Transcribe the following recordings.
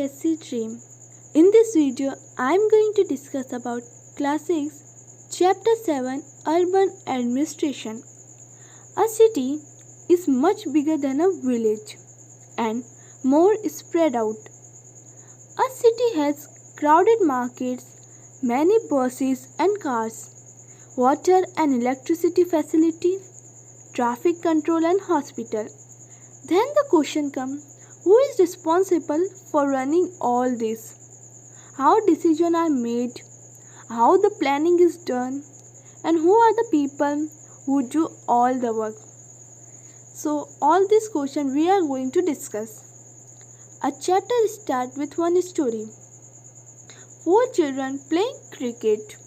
UPSC dream. In this video, I am going to discuss about Class 6, Chapter 7, Urban Administration. A city is much bigger than a village and more spread out. A city has crowded markets, many buses and cars, water and electricity facilities, traffic control and hospital. Then the question comes, who is responsible for running all this? How decisions are made? How the planning is done? And who are the people who do all the work? So all these questions we are going to discuss. A chapter starts with one story. 4 children playing cricket.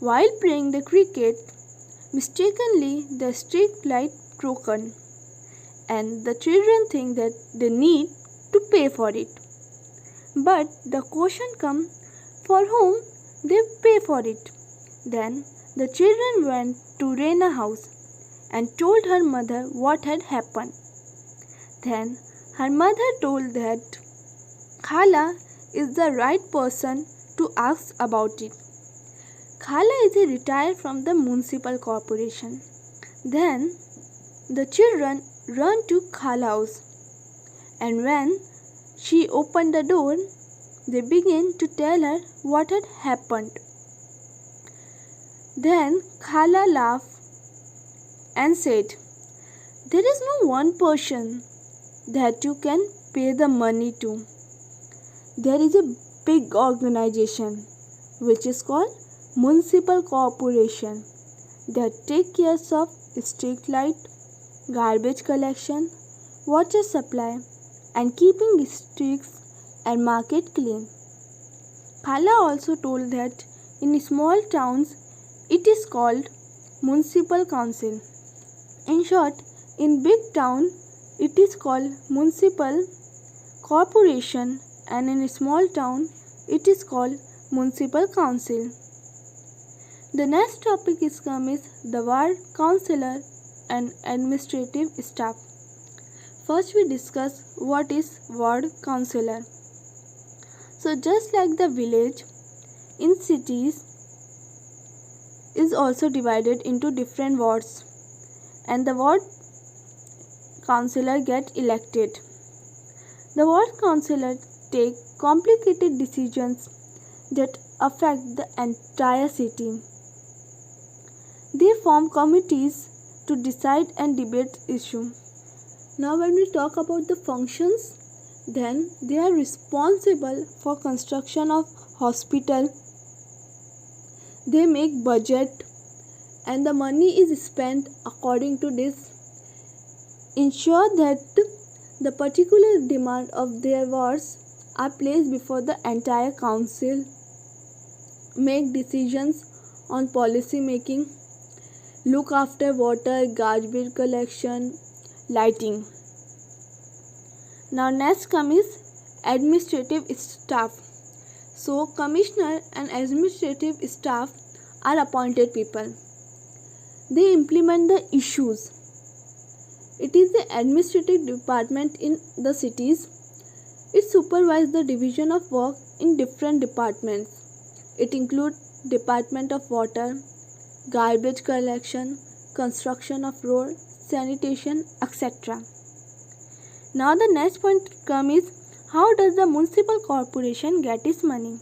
While playing the cricket, mistakenly the street light broken, and the children think that they need to pay for it. But the question comes, for whom they pay for it? Then the children went to Rena's house and told her mother what had happened. Then her mother told that Khala is the right person to ask about it. Khala is retired from the municipal corporation. Then the children ran to Khala's house, and when she opened the door, they began to tell her what had happened. Then Khala laughed and said, "There is no one person that you can pay the money to. There is a big organization which is called Municipal Corporation that take care of street light, garbage collection, water supply, and keeping streets and market clean." Khala also told that in small towns it is called municipal council. In short, in big town it is called municipal corporation, and in small town it is called municipal council. The next topic is the ward councillor and administrative staff. First we discuss what is ward councillor. So just like the village, in cities is also divided into different wards, and the ward councillor get elected. The ward councillor take complicated decisions that affect the entire city. They form committees to decide and debate issues. Now when we talk about the functions, then they are responsible for construction of hospital. They make budget, and the money is spent according to this. Ensure that the particular demand of their wards are placed before the entire council. Make decisions on policy making. Look after water, garbage collection, lighting. Now next comes administrative staff. So commissioner and administrative staff are appointed people. They implement the issues. It is the administrative department in the cities. It supervises the division of work in different departments. It includes Department of Water, garbage collection, construction of road, sanitation, etc. Now the next point comes, how does the municipal corporation get its money?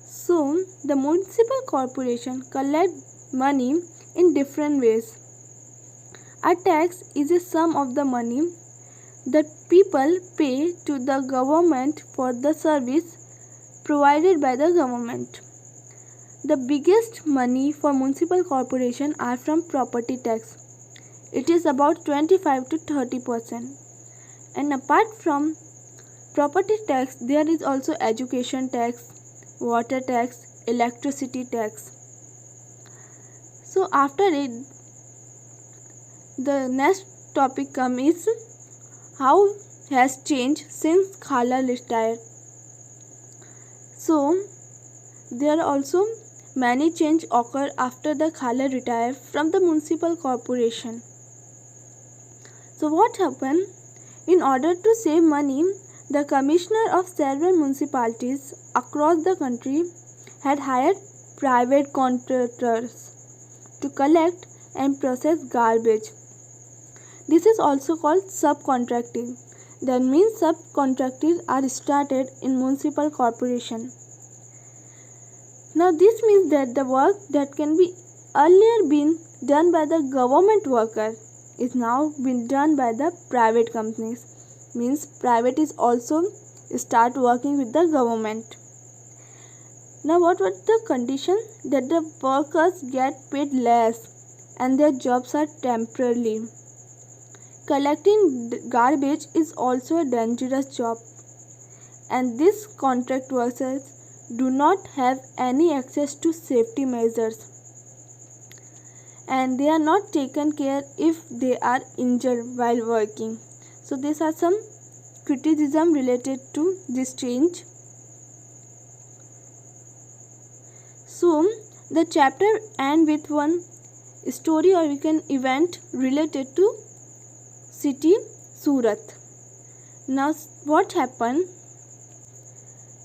So the municipal corporation collects money in different ways. A tax is a sum of the money that people pay to the government for the service provided by the government. The biggest money for municipal corporation are from property tax. It is about 25 to 30%. And apart from property tax, there is also education tax, water tax, electricity tax. So after it, the next topic comes how has changed since Khala retired. So there are also many changes occur after the Khala retired from the municipal corporation. So what happened? In order to save money, The commissioner of several municipalities across the country had hired private contractors to collect and process garbage. This is also called subcontracting. That means subcontractors are started in municipal corporation. Now this means that the work that can be earlier been done by the government worker is now being done by the private companies. Means private is also start working with the government. Now what was the condition? That the workers get paid less and their jobs are temporary. Collecting garbage is also a dangerous job, and these contract workers do not have any access to safety measures, and they are not taken care if they are injured while working. So these are some criticism related to this change. So the chapter ends with one story or we can event related to city Surat. Now what happened?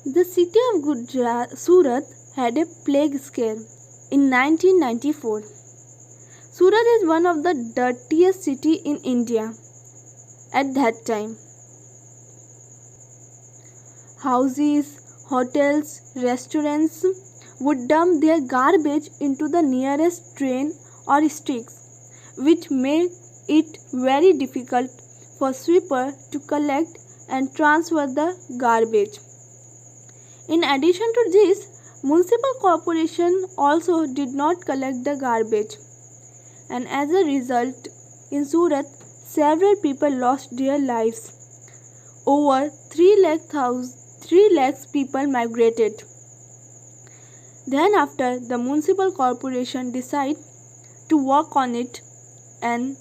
The city of Surat had a plague scare in 1994. Surat is one of the dirtiest cities in India at that time. Houses, hotels, restaurants would dump their garbage into the nearest drain or streets, which made it very difficult for sweeper to collect and transfer the garbage. In addition to this, municipal corporation also did not collect the garbage, and as a result, in Surat, several people lost their lives. Over 3 lakhs people migrated. Then after, the municipal corporation decided to work on it, and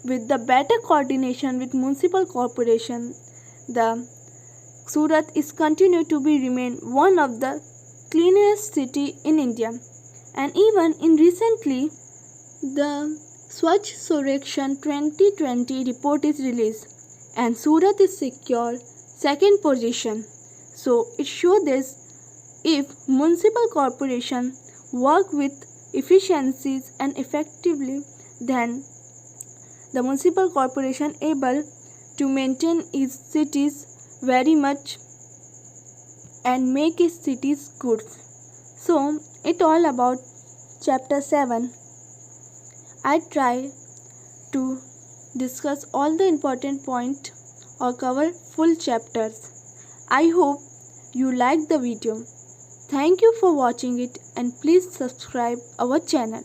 with the better coordination with municipal corporation, the Surat is continued to be remain one of the cleanest city in India. And even in recently, the Swachh Survekshan 2020 report is released, and Surat is secured second position. So it shows this: if municipal corporation work with efficiencies and effectively, then the municipal corporation able to maintain its cities very much and make its cities good. So it all about chapter 7. I try to discuss all the important point or cover full chapters. I hope you liked the video. Thank you for watching it, and please subscribe our channel.